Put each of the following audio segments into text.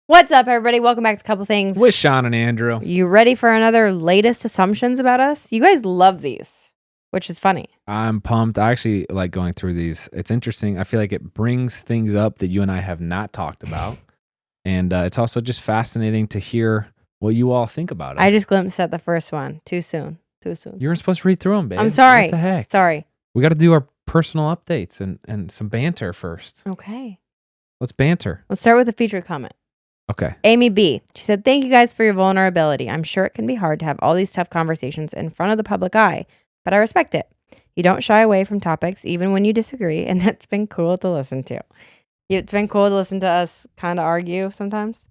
What's up, everybody? Welcome back to Couple Things with Shawn and Andrew. You ready for another latest assumptions about us? You guys love these, which is funny. I'm pumped. I actually like going through these. It's interesting. I feel like it brings things up that you and I have not talked about. And it's also just fascinating to hear what you all think about us. I just glimpsed at the first one. Too soon. You weren't supposed to read through them, babe. I'm sorry. What the heck? Sorry. We got to do our personal updates and some banter first. Okay. Let's banter. Let's start with a featured comment. Okay. Amy B. She said, "Thank you guys for your vulnerability. I'm sure it can be hard to have all these tough conversations in front of the public eye, but I respect it. You don't shy away from topics even when you disagree, and that's been cool to listen to. It's been cool to listen to us kind of argue sometimes."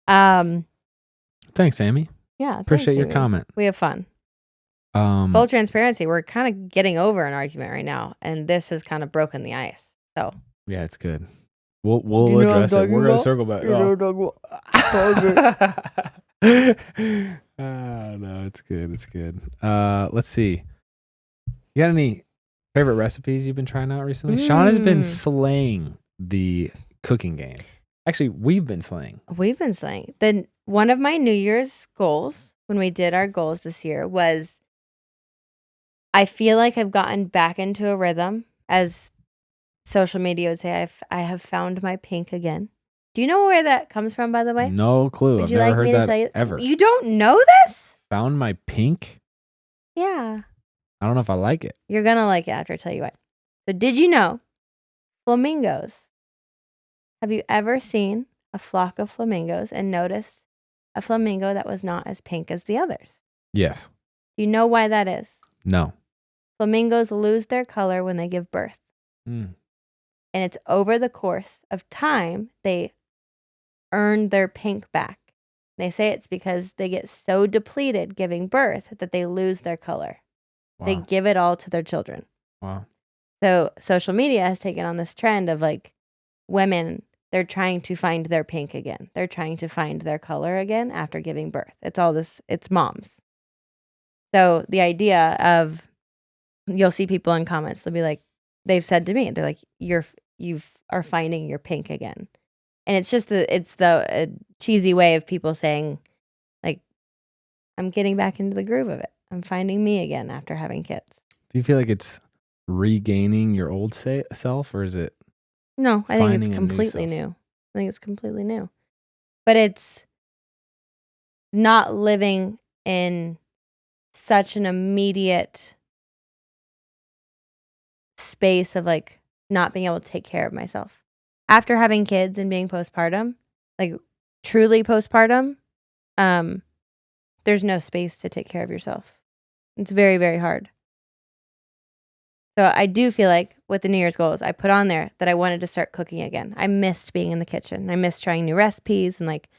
Thanks, Amy. Yeah. Appreciate your Amy. comment. We have fun. Full transparency, we're kind of getting over an argument right now, and this has kind of broken the ice. So yeah, it's good. We'll address it. We're gonna circle back. No, it's good. It's good. Let's see. You got any favorite recipes you've been trying out recently? Shawn has been slaying the cooking game. Actually, we've been slaying. Then one of my New Year's goals when we did our goals this year was, I feel like I've gotten back into a rhythm, as social media would say. I have found my pink again. Do you know where that comes from, by the way? No clue. I've never heard that ever. You don't know this? Found my pink? Yeah. I don't know if I like it. You're going to like it after I tell you why. So did you know flamingos? Have you ever seen a flock of flamingos and noticed a flamingo that was not as pink as the others? Yes. Do you know why that is? No. Flamingos lose their color when they give birth. And it's over the course of time they earn their pink back. They say it's because they get so depleted giving birth that they lose their color. Wow. They give it all to their children. Wow. So social media has taken on this trend of like women, they're trying to find their pink again. They're trying to find their color again after giving birth. It's all this, it's moms. So the idea of, you'll see people in comments, they'll be like, they've said to me, they're like, you are finding your pink again. And it's just a cheesy way of people saying, like, I'm getting back into the groove of it. I'm finding me again after having kids. Do you feel like it's regaining your old self, or is it? No, I think it's completely new. I think it's completely new. But it's not living in such an immediate space of like not being able to take care of myself. After having kids and being postpartum, like truly postpartum, there's no space to take care of yourself. It's very, very hard. So I do feel like with the New Year's goals, I put on there that I wanted to start cooking again. I missed being in the kitchen. I missed trying new recipes and like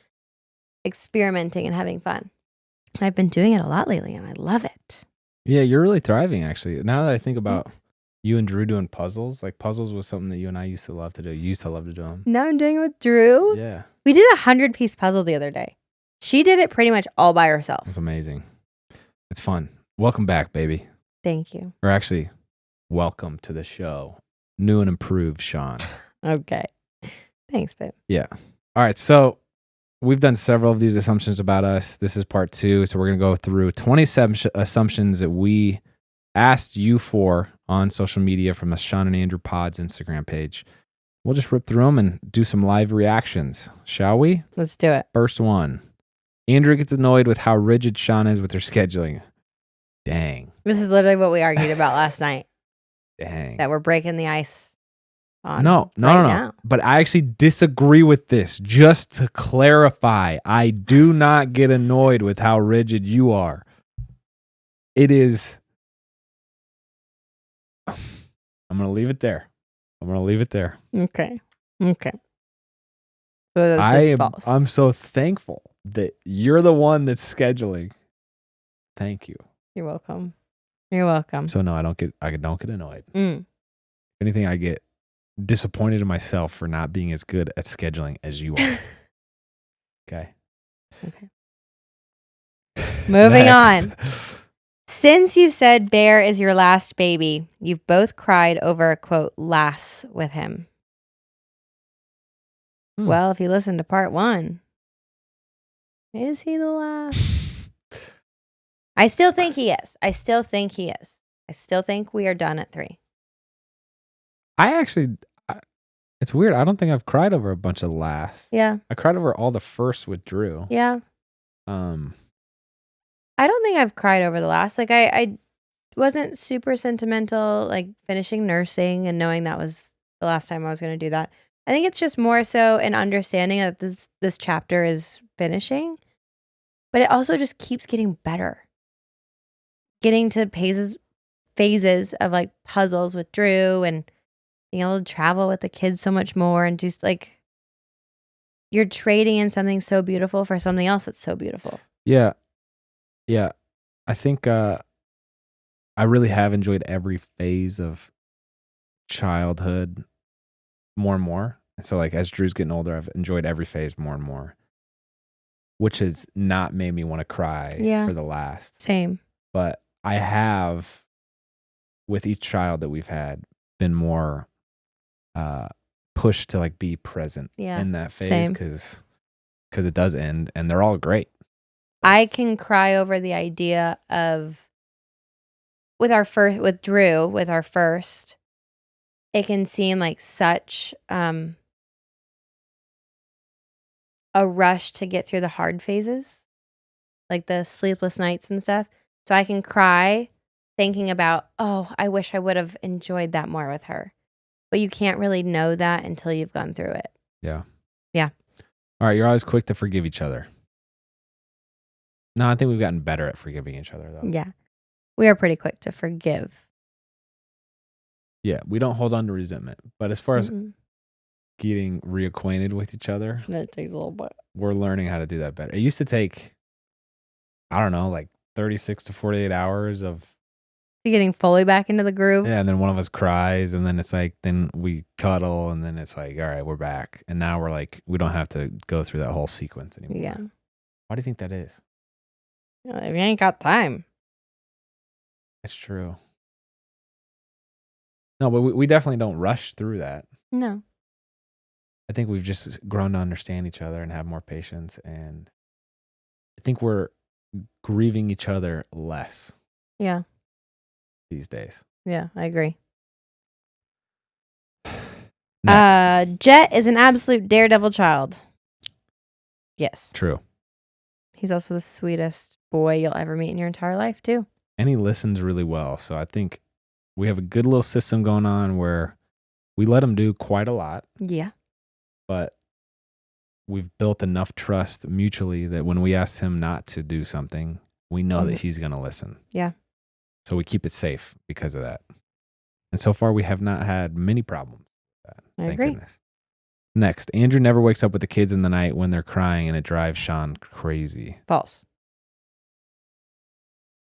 experimenting and having fun. And I've been doing it a lot lately and I love it. Yeah, you're really thriving actually. Now that I think about you and Drew doing puzzles, like puzzles was something that you and I used to love to do. You used to love to do them. Now I'm doing it with Drew. Yeah. We did a 100-piece puzzle the other day. She did it pretty much all by herself. It's amazing. It's fun. Welcome back, baby. Thank you. Or actually, welcome to the show. New and improved Shawn. Okay. Thanks, babe. Yeah. All right. So we've done several of these assumptions about us. This is part 2. So we're going to go through 27 assumptions that we asked you for on social media from the Shawn and Andrew Pod's Instagram page. We'll just rip through them and do some live reactions, shall we? Let's do it. First one. Andrew gets annoyed with how rigid Shawn is with her scheduling. Dang. This is literally what we argued about last night. Dang. That we're breaking the ice on. No. Now. But I actually disagree with this. Just to clarify, I do not get annoyed with how rigid you are. It is... I'm going to leave it there. Okay. So that's just false. I'm so thankful that you're the one that's scheduling. Thank you. You're welcome. So no, I don't get annoyed. If anything, I get disappointed in myself for not being as good at scheduling as you are. Okay. Moving on. Since you've said Bear is your last baby, you've both cried over, quote, lass with him. Well, if you listen to part 1, Is he the last? I still think he is. I still think we are done at 3. It's weird. I don't think I've cried over a bunch of lasts. Yeah. I cried over all the first with Drew. Yeah. I don't think I've cried over the last. Like I wasn't super sentimental, like finishing nursing and knowing that was the last time I was going to do that. I think it's just more so an understanding that this chapter is finishing, but it also just keeps getting better. Getting to phases of like puzzles with Drew and being able to travel with the kids so much more, and just like you're trading in something so beautiful for something else that's so beautiful. Yeah. Yeah. I think I really have enjoyed every phase of childhood more and more. And so like as Drew's getting older, I've enjoyed every phase more and more, which has not made me want to cry for the last. Same. But I have, with each child that we've had, been more pushed to like be present in that phase, because it does end and they're all great. I can cry over the idea of with our first, it can seem like such a rush to get through the hard phases, like the sleepless nights and stuff. So I can cry thinking about, oh, I wish I would have enjoyed that more with her. But you can't really know that until you've gone through it. Yeah. Yeah. All right. You're always quick to forgive each other. No, I think we've gotten better at forgiving each other, though. Yeah. We are pretty quick to forgive. Yeah. We don't hold on to resentment. But as far as getting reacquainted with each other, that takes a little bit. We're learning how to do that better. It used to take, I don't know, like 36 to 48 hours of getting fully back into the groove. Yeah, and then one of us cries, and then it's like, then we cuddle, and then it's like, all right, we're back. And now we're like, we don't have to go through that whole sequence anymore. Yeah. Why do you think that is? We ain't got time. It's true. No, but we definitely don't rush through that. No. I think we've just grown to understand each other and have more patience, and I think we're grieving each other less. Yeah. These days. Yeah, I agree. Next. Jett is an absolute daredevil child. Yes. True. He's also the sweetest boy you'll ever meet in your entire life, too. And he listens really well. So I think we have a good little system going on where we let him do quite a lot. Yeah. But we've built enough trust mutually that when we ask him not to do something, we know that he's going to listen. Yeah. So we keep it safe because of that. And so far, we have not had many problems with that. I agree. Goodness. Next, Andrew never wakes up with the kids in the night when they're crying, and it drives Shawn crazy. False.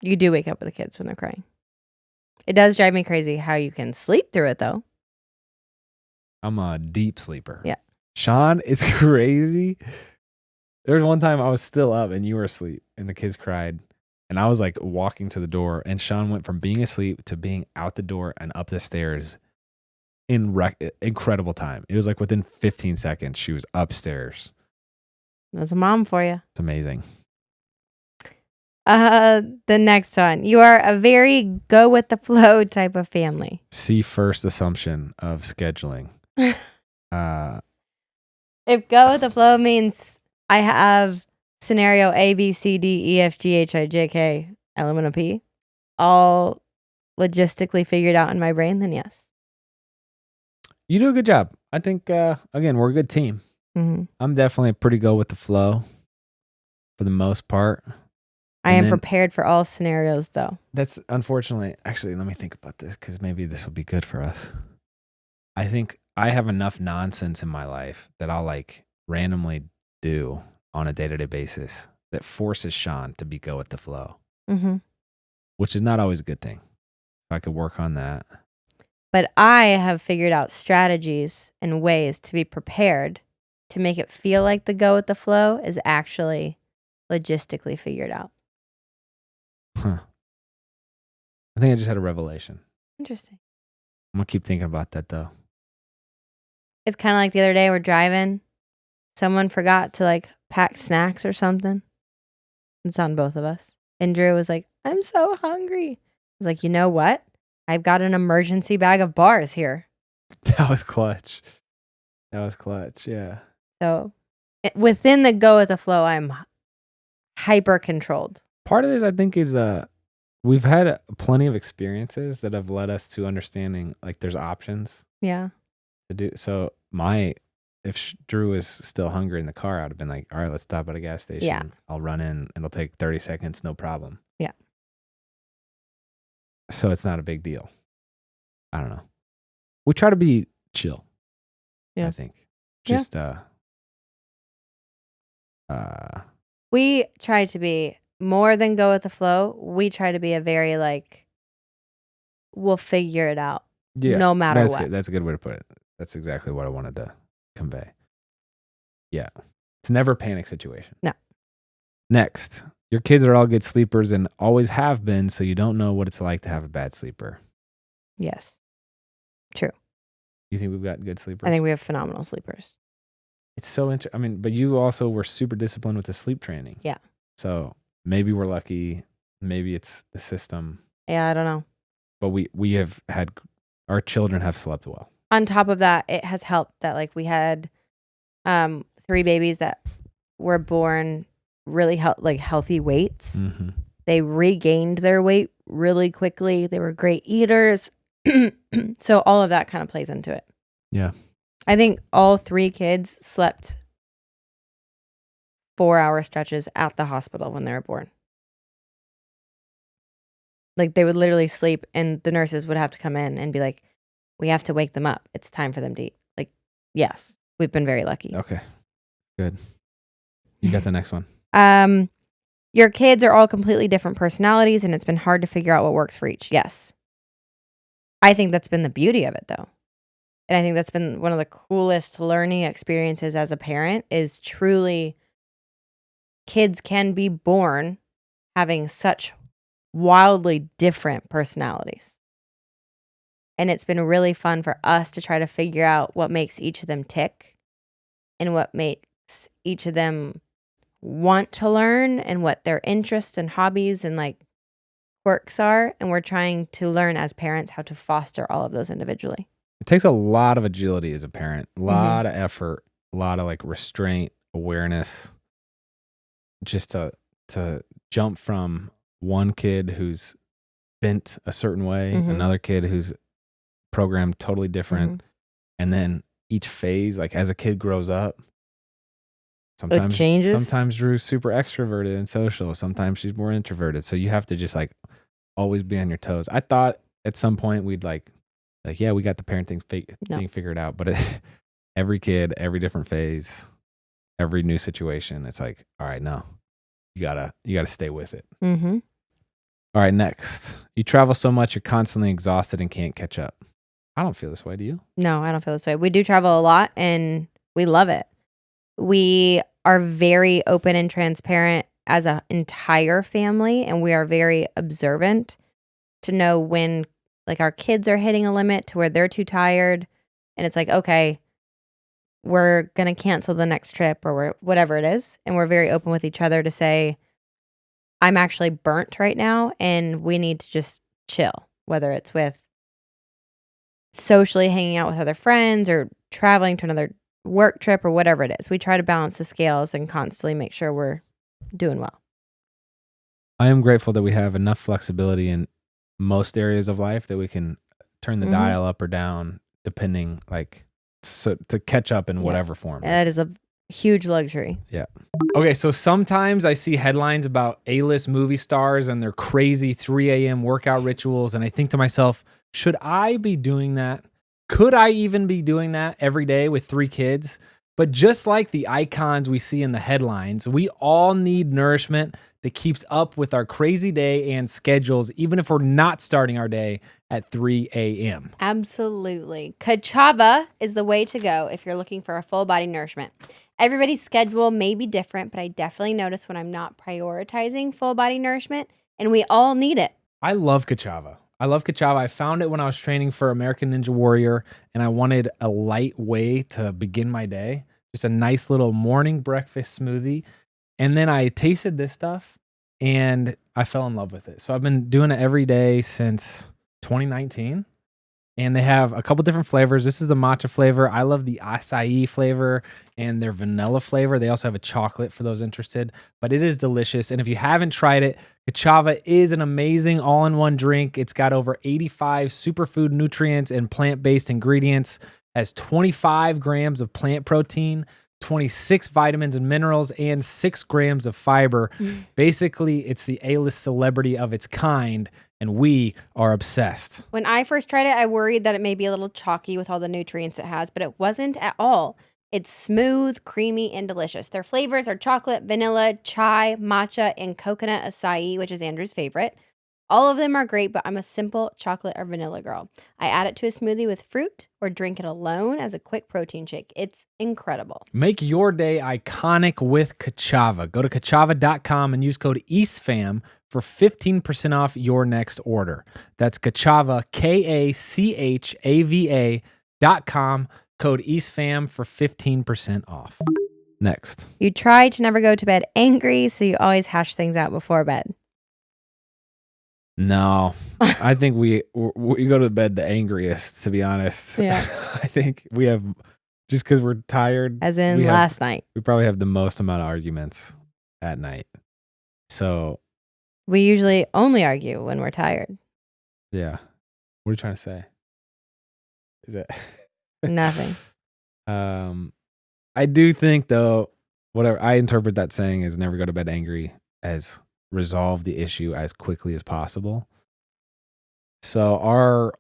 You do wake up with the kids when they're crying. It does drive me crazy how you can sleep through it, though. I'm a deep sleeper. Yeah. Shawn, it's crazy. There was one time I was still up and you were asleep, and the kids cried. And I was like walking to the door, and Shawn went from being asleep to being out the door and up the stairs in incredible time. It was like within 15 seconds, she was upstairs. That's a mom for you. It's amazing. The next one. You are a very go with the flow type of family. See first assumption of scheduling. If go with the flow means I have scenario A, B, C, D, E, F, G, H, I, J, K, L, M, N, O, P, all logistically figured out in my brain, then yes. You do a good job. I think, again, we're a good team. Mm-hmm. I'm definitely pretty go with the flow for the most part. I am prepared for all scenarios, though. That's unfortunately, actually, let me think about this because maybe this will be good for us. I think I have enough nonsense in my life that I'll like randomly do on a day-to-day basis that forces Shawn to be go with the flow, which is not always a good thing. I could work on that. But I have figured out strategies and ways to be prepared to make it feel like the go with the flow is actually logistically figured out. Huh. I think I just had a revelation. Interesting. I'm going to keep thinking about that, though. It's kind of like the other day we're driving. Someone forgot to like pack snacks or something. It's on both of us. And Drew was like, I'm so hungry. I was like, you know what? I've got an emergency bag of bars here. That was clutch. Yeah. So within the go with the flow, I'm hyper controlled. Part of this, I think, is we've had plenty of experiences that have led us to understanding like there's options. Yeah. To do so. If Drew was still hungry in the car, I'd have been like, all right, let's stop at a gas station. Yeah. I'll run in. It'll take 30 seconds, no problem. Yeah. So it's not a big deal. I don't know. We try to be chill. Yeah. I think. Just we try to be more than go with the flow. We try to be a very like, we'll figure it out. Yeah. No matter what. That's a good way to put it. That's exactly what I wanted to convey. Yeah. It's never a panic situation. No. Next, your kids are all good sleepers and always have been, so you don't know what it's like to have a bad sleeper. Yes. True. You think we've got good sleepers? I think we have phenomenal sleepers. It's so interesting. I mean, but you also were super disciplined with the sleep training. Yeah. So maybe we're lucky. Maybe it's the system. Yeah, I don't know. But we have had, our children have slept well. On top of that, it has helped that like we had 3 babies that were born really healthy weights. Mm-hmm. They regained their weight really quickly. They were great eaters. So all of that kind of plays into it. Yeah. I think all 3 kids slept 4-hour stretches at the hospital when they were born. Like they would literally sleep and the nurses would have to come in and be like, we have to wake them up. It's time for them to eat. Like, yes, we've been very lucky. Okay. Good. You got the next one. Your kids are all completely different personalities and it's been hard to figure out what works for each. Yes. I think that's been the beauty of it though. And I think that's been one of the coolest learning experiences as a parent is truly kids can be born having such wildly different personalities. And it's been really fun for us to try to figure out what makes each of them tick and what makes each of them want to learn and what their interests and hobbies and like quirks are. And we're trying to learn as parents how to foster all of those individually. It takes a lot of agility as a parent, a lot of effort, a lot of like restraint, awareness, just to jump from one kid who's bent a certain way, another kid who's programmed totally different, and then each phase, like as a kid grows up, sometimes it changes. Sometimes Drew's super extroverted and social, sometimes she's more introverted. So you have to just like always be on your toes. I thought at some point we'd like yeah, we got the parenting thing figured out, but every kid, every different phase, every new situation, it's like, all right, no, you gotta stay with it. Mm-hmm. All right, next, you travel so much, you're constantly exhausted and can't catch up. I don't feel this way. Do you? No, I don't feel this way. We do travel a lot and we love it. We are very open and transparent as an entire family, and we are very observant to know when like our kids are hitting a limit to where they're too tired and it's like, okay, we're going to cancel the next trip or whatever it is. And we're very open with each other to say, I'm actually burnt right now and we need to just chill, whether it's with socially hanging out with other friends or traveling to another work trip or whatever it is. We try to balance the scales and constantly make sure we're doing well. I am grateful that we have enough flexibility in most areas of life that we can turn the dial up or down depending, like, so to catch up in whatever form. That is a huge luxury. Yeah. Okay, so sometimes I see headlines about A-list movie stars and their crazy 3 a.m. workout rituals, and I think to myself, should I be doing that? Could I even be doing that every day with 3 kids? But just like the icons we see in the headlines, we all need nourishment that keeps up with our crazy day and schedules, even if we're not starting our day at 3 a.m. Absolutely. Kachava is the way to go if you're looking for a full body nourishment. Everybody's schedule may be different, but I definitely notice when I'm not prioritizing full body nourishment, and we all need it. I love Kachava. I found it when I was training for American Ninja Warrior, and I wanted a light way to begin my day. Just a nice little morning breakfast smoothie. And then I tasted this stuff, and I fell in love with it. So I've been doing it every day since 2019. And they have a couple different flavors. This is the matcha flavor. I love the acai flavor and their vanilla flavor. They also have a chocolate for those interested, but it is delicious. And if you haven't tried it, Kachava is an amazing all-in-one drink. It's got over 85 superfood nutrients and plant-based ingredients, has 25 grams of plant protein, 26 vitamins and minerals, and 6 grams of fiber. Basically, it's the A-list celebrity of its kind, and we are obsessed. When I first tried it, I worried that it may be a little chalky with all the nutrients it has, but it wasn't at all. It's smooth, creamy, and delicious. Their flavors are chocolate, vanilla, chai, matcha, and coconut acai, which is Andrew's favorite. All of them are great, but I'm a simple chocolate or vanilla girl. I add it to a smoothie with fruit or drink it alone as a quick protein shake. It's incredible. Make your day iconic with Kachava. Go to kachava.com and use code EASTFAM for 15% off your next order. That's Kachava, KACHAVA.com, code EASTFAM for 15% off. Next. You try to never go to bed angry, so you always hash things out before bed. No, I think we go to bed the angriest, to be honest. Yeah. I think we have, just because we're tired. As in last night. We probably have the most amount of arguments at night. So. We usually only argue when we're tired. Yeah. What are you trying to say? Is that nothing? I do think, though, whatever I interpret that saying is never go to bed angry as resolve the issue as quickly as possible. So our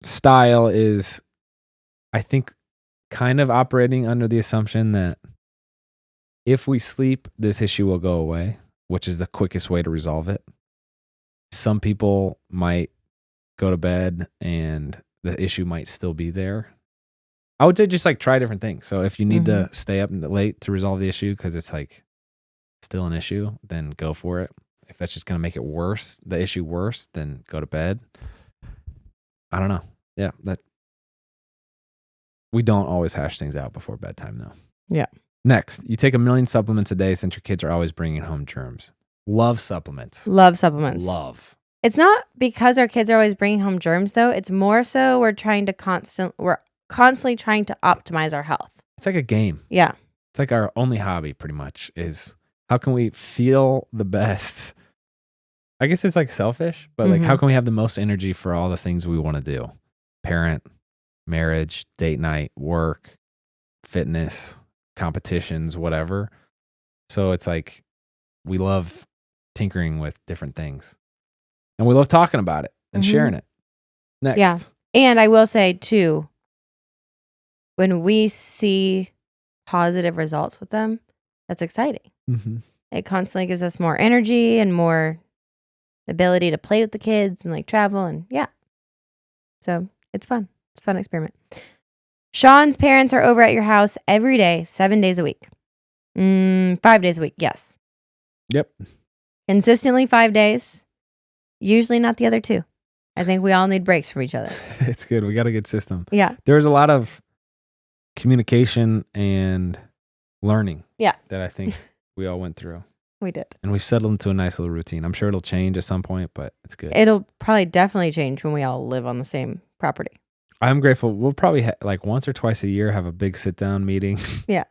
style is, I think, kind of operating under the assumption that if we sleep, this issue will go away, which is the quickest way to resolve it. Some people might go to bed and the issue might still be there. I would say just like try different things. So if you need to stay up late to resolve the issue because it's like still an issue, then go for it. If that's just going to make it worse, the issue worse, then go to bed. I don't know. Yeah, that we don't always hash things out before bedtime, though. Yeah. Next, you take 1 million supplements a day since your kids are always bringing home germs. Love supplements. Love supplements. Love. It's not because our kids are always bringing home germs, though. It's more so we're constantly trying to optimize our health. It's like a game. Yeah. It's like our only hobby, pretty much, is how can we feel the best? I guess it's like selfish, but like how can we have the most energy for all the things we want to do? Parent, marriage, date night, work, fitness, competitions, whatever. So it's like we love tinkering with different things. And we love talking about it and sharing it. Next. Yeah. And I will say, too, when we see positive results with them, that's exciting. It constantly gives us more energy and more ability to play with the kids and like travel. And yeah. So it's fun. It's a fun experiment. Shawn's parents are over at your house every day, 7 days a week. 5 days a week. Yes. Yep. Consistently 5 days. Usually not the other 2. I think we all need breaks from each other. It's good. We got a good system. Yeah. There's a lot of communication and learning. Yeah. That I think we all went through. We did. And we settled into a nice little routine. I'm sure it'll change at some point, but it's good. It'll probably definitely change when we all live on the same property. I'm grateful. We'll probably like once or twice a year have a big sit down meeting. Yeah.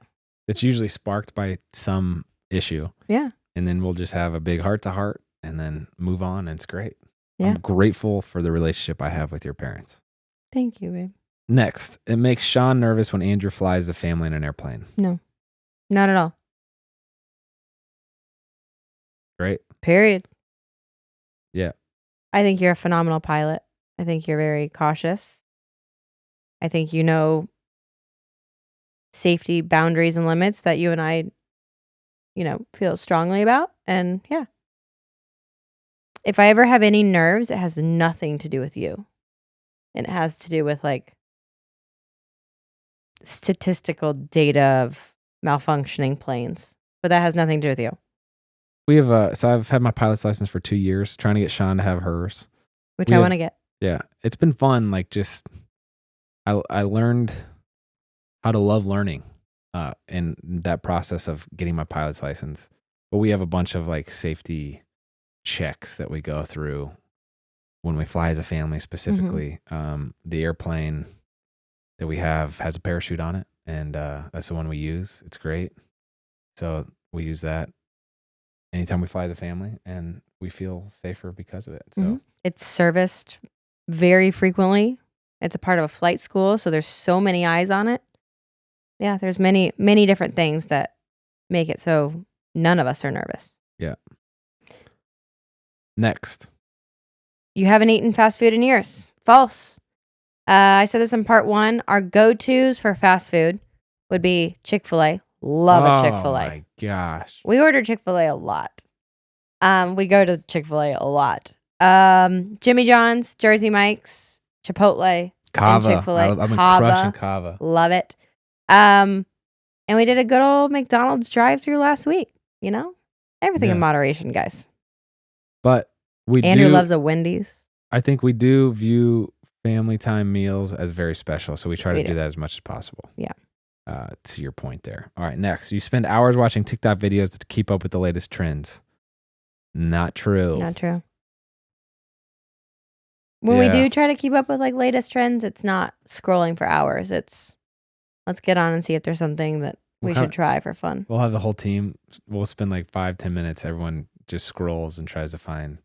It's usually sparked by some issue. Yeah. And then we'll just have a big heart to heart and then move on. And it's great. Yeah. I'm grateful for the relationship I have with your parents. Thank you, babe. Next, it makes Shawn nervous when Andrew flies the family in an airplane. No, not at all. Great. Period. Yeah. I think you're a phenomenal pilot. I think you're very cautious. I think you know safety boundaries and limits that you and I, feel strongly about. And yeah. If I ever have any nerves, it has nothing to do with you. And it has to do with like statistical data of malfunctioning planes. But that has nothing to do with you. We have so I've had my pilot's license for 2 years, trying to get Shawn to have hers. Which I want to get. Yeah. It's been fun. Like just I learned how to love learning in that process of getting my pilot's license. But we have a bunch of like safety checks that we go through when we fly as a family specifically. The airplane that we have has a parachute on it, and that's the one we use. It's great. So we use that anytime we fly as a family, and we feel safer because of it. So it's serviced very frequently. It's a part of a flight school, so there's so many eyes on it. Yeah, there's many, many different things that make it so none of us are nervous. Yeah. Next. You haven't eaten fast food in years. False. I said this in part 1. Our go-tos for fast food would be Chick-fil-A. Love a Chick-fil-A. Oh my gosh. We order Chick-fil-A a lot. We go to Chick-fil-A a lot. Jimmy John's, Jersey Mike's, Chipotle, Kava. and Chick-fil-A. I've been crushing Kava. Love it. And we did a good old McDonald's drive-through last week. You know, everything in moderation, guys. But Andrew loves a Wendy's. I think we do view family time meals as very special, so we try to do that as much as possible. Yeah. To your point there. All right, next. You spend hours watching TikTok videos to keep up with the latest trends. Not true. Not true. When we do try to keep up with like latest trends, it's not scrolling for hours. It's let's get on and see if there's something that we should try for fun. We'll have the whole team. We'll spend like 5-10 minutes. Everyone just scrolls and tries to find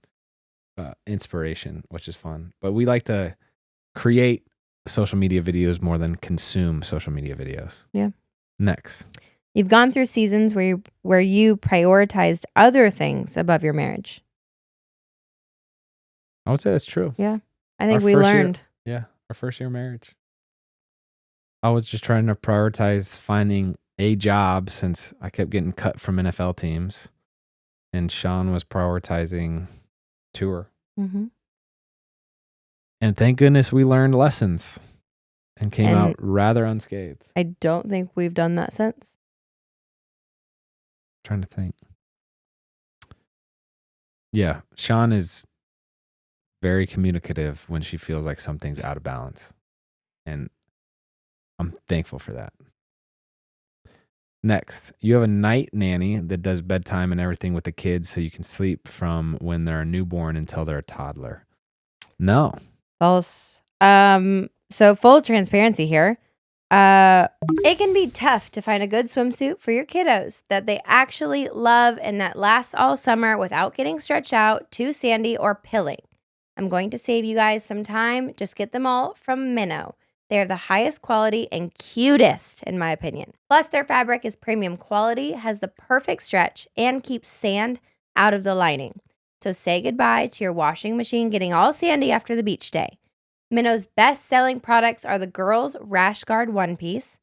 inspiration, which is fun. But we like to create social media videos more than consume social media videos. Yeah. Next. You've gone through seasons where you prioritized other things above your marriage. I would say that's true. Yeah. I think we learned. Our first year of marriage. I was just trying to prioritize finding a job since I kept getting cut from NFL teams. And Shawn was prioritizing tour. And thank goodness we learned lessons and came out rather unscathed. I don't think we've done that since. Trying to think. Yeah, Shawn is very communicative when she feels like something's out of balance. And I'm thankful for that. Next, you have a night nanny that does bedtime and everything with the kids so you can sleep from when they're a newborn until they're a toddler. No. False. So full transparency here. It can be tough to find a good swimsuit for your kiddos that they actually love and that lasts all summer without getting stretched out, too sandy, or pilling. I'm going to save you guys some time. Just get them all from Minnow. They are the highest quality and cutest, in my opinion. Plus, their fabric is premium quality, has the perfect stretch, and keeps sand out of the lining. So say goodbye to your washing machine getting all sandy after the beach day. Minnow's best-selling products are the girls' Rash Guard one-piece,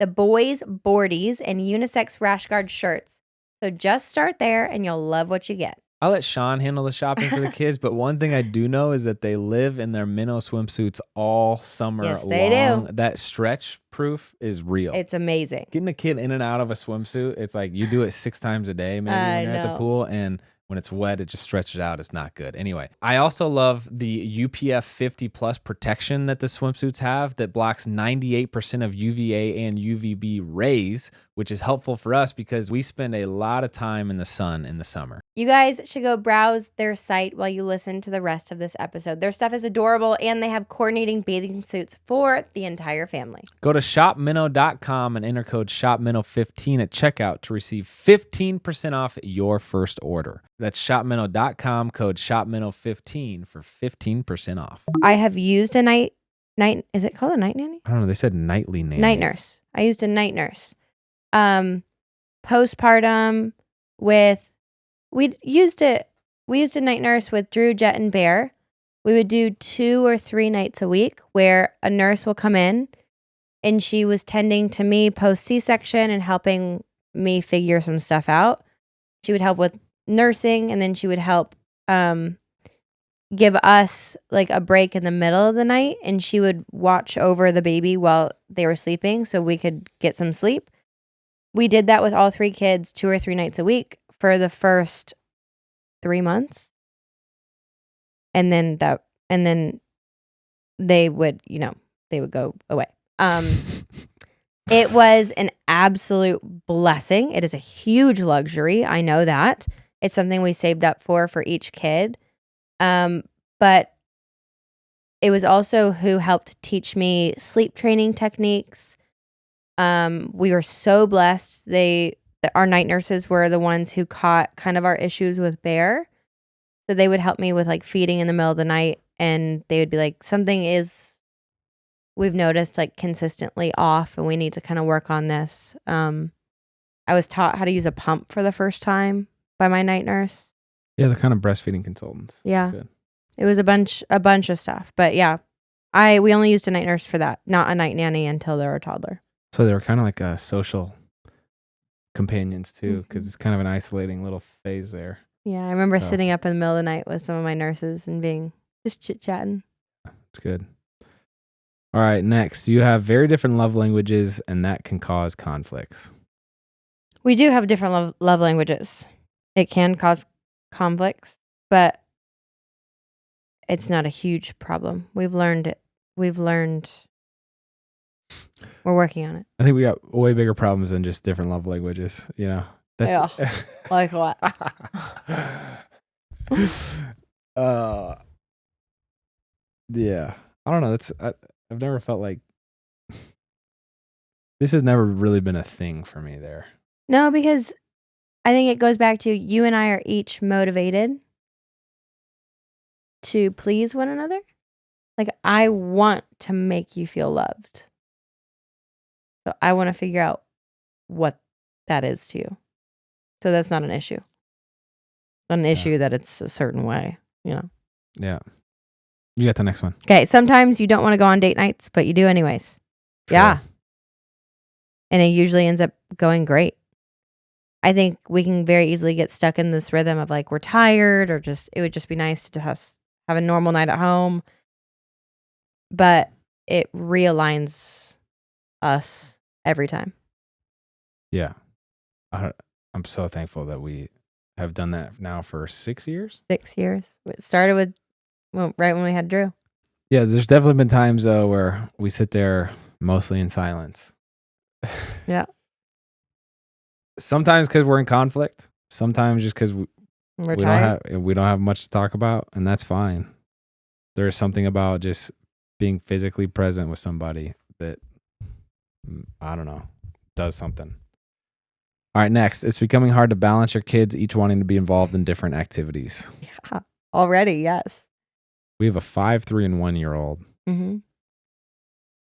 the boys' boardies, and unisex Rash Guard shirts. So just start there, and you'll love what you get. I'll let Shawn handle the shopping for the kids, but one thing I do know is that they live in their Minnow swimsuits all summer long. Yes, they do. That stretch proof is real. It's amazing. Getting a kid in and out of a swimsuit, it's like you do it 6 times a day maybe when you're at the pool, and when it's wet, it just stretches out. It's not good. Anyway, I also love the UPF 50 plus protection that the swimsuits have that blocks 98% of UVA and UVB rays, which is helpful for us because we spend a lot of time in the sun in the summer. You guys should go browse their site while you listen to the rest of this episode. Their stuff is adorable, and they have coordinating bathing suits for the entire family. Go to shopminnow.com and enter code SHOPMINNOW15 at checkout to receive 15% off your first order. That's shopminnow.com, code SHOPMINNOW15 for 15% off. I have used a night, is it called a night nanny? I don't know. They said nightly nanny. Night nurse. I used a night nurse. Postpartum we used a night nurse with Drew, Jett, and Bear. We would do 2 or 3 nights a week where a nurse will come in and she was tending to me post C-section and helping me figure some stuff out. She would help with nursing, and then she would help give us like a break in the middle of the night, and she would watch over the baby while they were sleeping so we could get some sleep. We did that with all 3 kids 2 or 3 nights a week for the first 3 months. And then they would go away. It was an absolute blessing. It is a huge luxury. I know that. It's something we saved up for each kid. But it was also who helped teach me sleep training techniques. We were so blessed. Our night nurses were the ones who caught kind of our issues with Bear. So they would help me with like feeding in the middle of the night, and they would be like, we've noticed like consistently off and we need to kind of work on this. I was taught how to use a pump for the first time by my night nurse. Yeah, the kind of breastfeeding consultants. Yeah. Good. It was a bunch of stuff. But yeah, we only used a night nurse for that, not a night nanny until they were a toddler. So they were kind of like social companions too, because it's kind of an isolating little phase there. Yeah, I remember sitting up in the middle of the night with some of my nurses and being just chit-chatting. That's good. All right, next. You have very different love languages, and that can cause conflicts. We do have different love languages. It can cause conflicts, but it's not a huge problem. We've learned it. We're working on it. I think we got way bigger problems than just different love languages, you know? Yeah. Like what? Yeah. I don't know. I've never felt like this has never really been a thing for me there. No, because I think it goes back to you and I are each motivated to please one another. Like, I want to make you feel loved. So I want to figure out what that is to you. So that's not an issue. Not an issue that it's a certain way, you know? Yeah. You got the next one. Okay. Sometimes you don't want to go on date nights, but you do anyways. True. Yeah. And it usually ends up going great. I think we can very easily get stuck in this rhythm of like, we're tired, or it would just be nice to have a normal night at home. But it realigns us every time. Yeah. I'm so thankful that we have done that now for 6 years. 6 years. It started with, right when we had Drew. Yeah, there's definitely been times though where we sit there mostly in silence. Yeah. Sometimes because we're in conflict. Sometimes just because we don't have much to talk about, and that's fine. There's something about just being physically present with somebody that, I don't know, does something. All right, next. It's becoming hard to balance your kids, each wanting to be involved in different activities. Yeah, already, yes. We have a 5, 3, and 1 year old. Mm-hmm.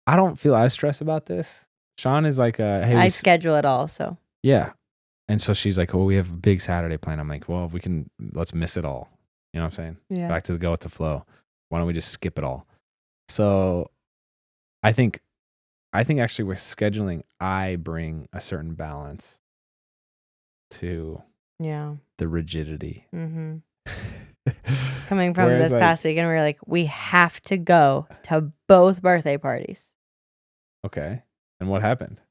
I don't feel as stressed about this. Shawn is like, hey, I schedule it all, so. Yeah. And so she's like, well, we have a big Saturday plan. I'm like, well, let's miss it all. You know what I'm saying? Yeah. Back to the go with the flow. Why don't we just skip it all? So I think actually with scheduling, I bring a certain balance to the rigidity. Mm-hmm. Coming from this past weekend, we were like, we have to go to both birthday parties. Okay. And what happened?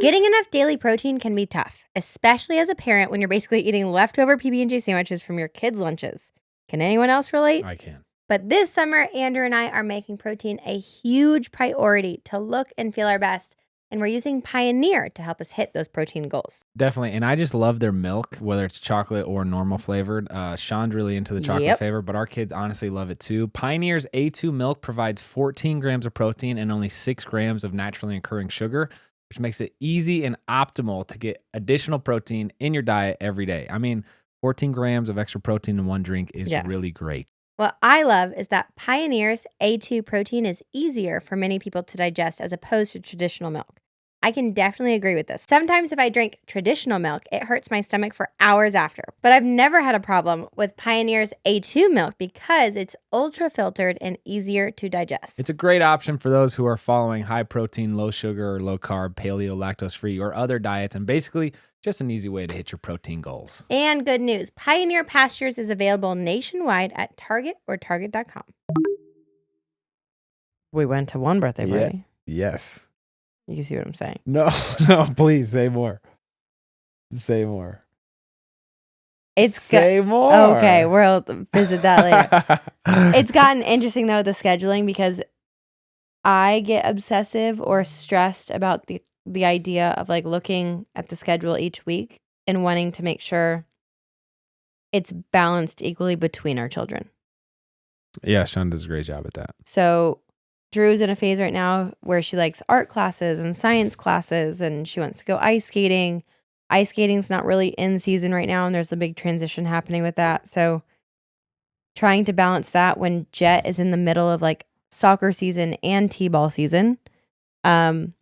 Getting enough daily protein can be tough, especially as a parent when you're basically eating leftover PB&J sandwiches from your kids' lunches. Can anyone else relate? I can. But this summer, Andrew and I are making protein a huge priority to look and feel our best. And we're using Pioneer to help us hit those protein goals. Definitely. And I just love their milk, whether it's chocolate or normal flavored. Shawn's really into the chocolate flavor, but our kids honestly love it too. Pioneer's A2 milk provides 14 grams of protein and only 6 grams of naturally occurring sugar, which makes it easy and optimal to get additional protein in your diet every day. I mean, 14 grams of extra protein in one drink is really great. What I love is that Pioneer's A2 protein is easier for many people to digest as opposed to traditional milk. I can definitely agree with this. Sometimes if I drink traditional milk, it hurts my stomach for hours after. But I've never had a problem with Pioneer's A2 milk because it's ultra filtered and easier to digest. It's a great option for those who are following high protein, low sugar, or low carb, paleo, lactose free, or other diets, and basically just an easy way to hit your protein goals. And good news, Pioneer Pastures is available nationwide at Target or Target.com. We went to one birthday party. Yes. You see what I'm saying? No, please say more. Say more. Say more. Okay, we'll visit that later. It's gotten interesting though, the scheduling, because I get obsessive or stressed about the idea of like looking at the schedule each week and wanting to make sure it's balanced equally between our children. Yeah, Shawn does a great job at that. So Drew's in a phase right now where she likes art classes and science classes, and she wants to go ice skating. Ice skating's not really in season right now, and there's a big transition happening with that. So trying to balance that when Jett is in the middle of like soccer season and t-ball season, where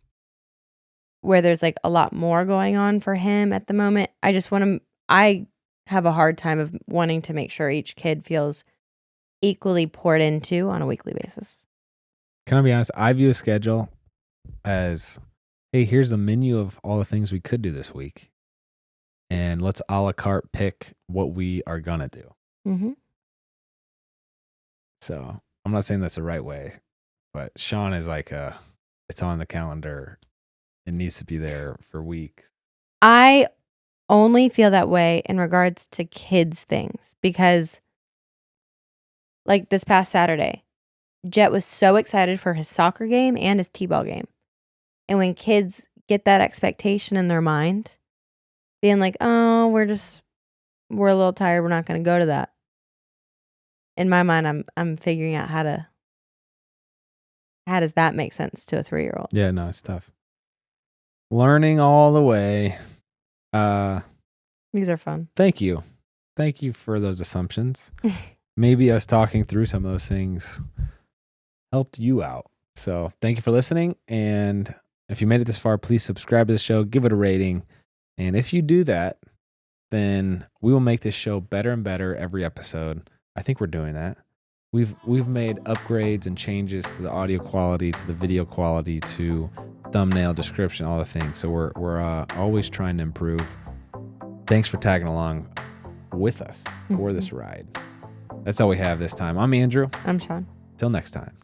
there's like a lot more going on for him at the moment. I have a hard time of wanting to make sure each kid feels equally poured into on a weekly basis. Can I be honest? I view a schedule as, hey, here's a menu of all the things we could do this week. And let's a la carte pick what we are going to do. Mm-hmm. So I'm not saying that's the right way, but Shawn is like it's on the calendar. It needs to be there for weeks. I only feel that way in regards to kids things because like this past Saturday, Jett was so excited for his soccer game and his t-ball game. And when kids get that expectation in their mind, being like, oh, we're a little tired, we're not going to go to that. In my mind, I'm figuring out how does that make sense to a 3-year-old? Yeah, no, it's tough. Learning all the way. These are fun. Thank you. Thank you for those assumptions. Maybe us talking through some of those things helped you out. So thank you for listening. And if you made it this far, please subscribe to the show, give it a rating. And if you do that, then we will make this show better and better every episode. I think we're doing that. We've made upgrades and changes to the audio quality, to the video quality, to thumbnail, description, all the things. So we're always trying to improve. Thanks for tagging along with us for this ride. That's all we have this time. I'm Andrew. I'm Shawn. Till next time.